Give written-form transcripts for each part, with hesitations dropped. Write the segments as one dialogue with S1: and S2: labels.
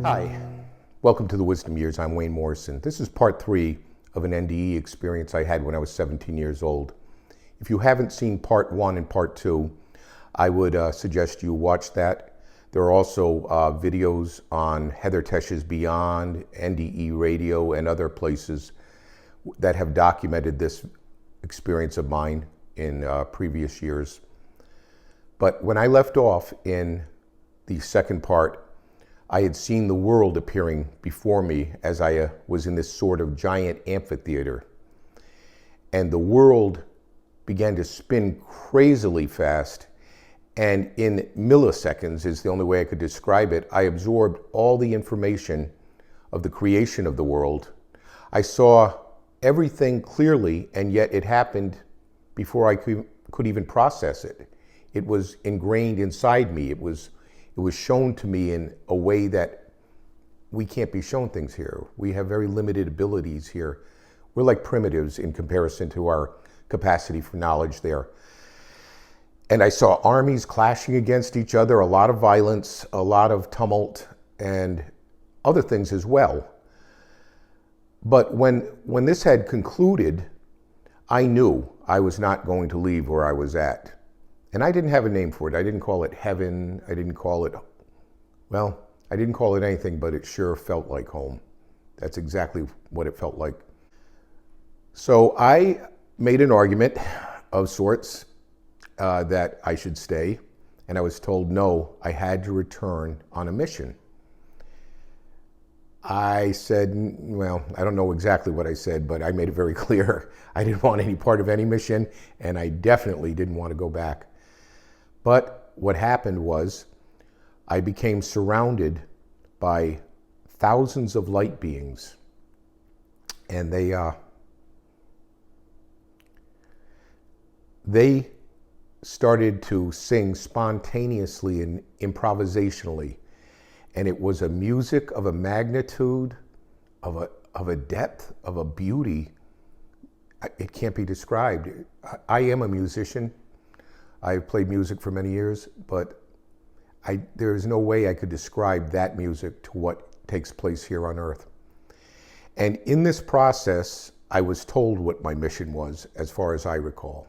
S1: Hi, welcome to the Wisdom Years. I'm Wayne Morrison. This is part 3 of an NDE experience I had when I was 17 years old. If you haven't seen part 1 and part 2, I would suggest you watch that. There are also videos on Heather Tesch's Beyond, NDE Radio, and other places that have documented this experience of mine in previous years. But when I left off in the second part, I had seen the world appearing before me as I was in this sort of giant amphitheater. And the world began to spin crazily fast. And in milliseconds is the only way I could describe it. I absorbed all the information of the creation of the world. I saw everything clearly, and yet it happened before I could even process it. It was ingrained inside me. It was shown to me in a way that we can't be shown things here. We have very limited abilities here. We're like primitives in comparison to our capacity for knowledge there. And I saw armies clashing against each other, a lot of violence, a lot of tumult, and other things as well. But when this had concluded, I knew I was not going to leave where I was at. And I didn't have a name for it. I didn't call it heaven. I didn't call it anything, but it sure felt like home. That's exactly what it felt like. So I made an argument of sorts that I should stay, and I was told no, I had to return on a mission. I said, well, I don't know exactly what I said, but I made it very clear I didn't want any part of any mission, and I definitely didn't want to go back. But what happened was I became surrounded by thousands of light beings, and they started to sing spontaneously and improvisationally. And it was a music of a magnitude, of a depth, of a beauty. It can't be described. I am a musician. I've played music for many years, but there is no way I could describe that music to what takes place here on Earth. And in this process, I was told what my mission was, as far as I recall.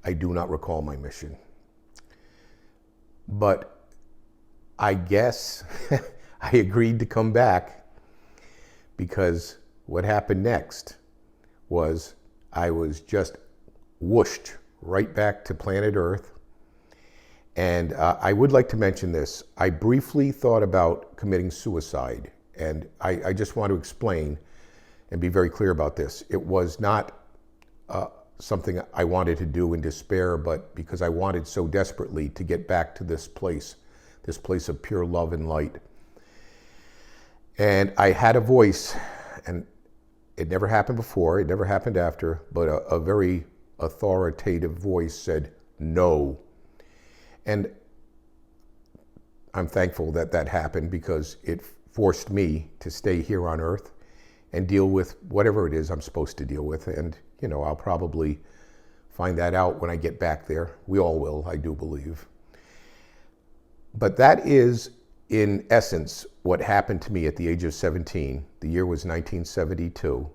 S1: I do not recall my mission. But I guess I agreed to come back, because what happened next was I was just whooshed right back to planet Earth. And I would like to mention this. I briefly thought about committing suicide. And I just want to explain and be very clear about this. It was not something I wanted to do in despair, but because I wanted so desperately to get back to this place of pure love and light. And I had a voice, and it never happened before, it never happened after, but a very authoritative voice said, no. And I'm thankful that that happened, because it forced me to stay here on Earth and deal with whatever it is I'm supposed to deal with. And, you know, I'll probably find that out when I get back there. We all will, I do believe. But that is, in essence, what happened to me at the age of 17. The year was 1972,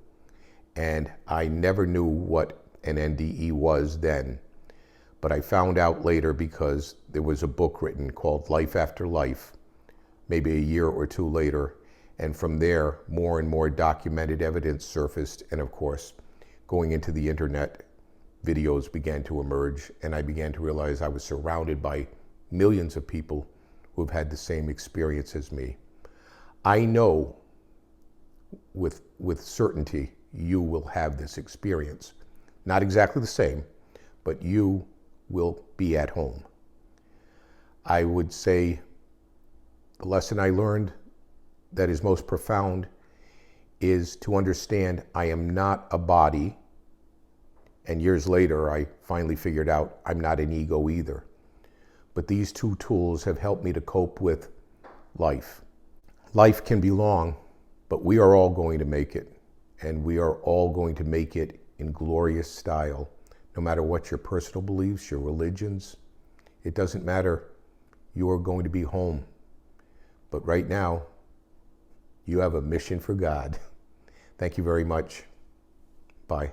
S1: and I never knew what an NDE was then. But I found out later, because there was a book written called Life After Life, maybe a year or two later. And from there, more and more documented evidence surfaced. And of course, going into the internet, videos began to emerge. And I began to realize I was surrounded by millions of people who have had the same experience as me. I know with certainty you will have this experience. Not exactly the same, but you will be at home. I would say the lesson I learned that is most profound is to understand I am not a body. And years later, I finally figured out I'm not an ego either. But these two tools have helped me to cope with life. Life can be long, but we are all going to make it. And we are all going to make it in glorious style. No matter what your personal beliefs, your religions, it doesn't matter. You are going to be home. But right now, You have a mission for God. Thank you very much. Bye.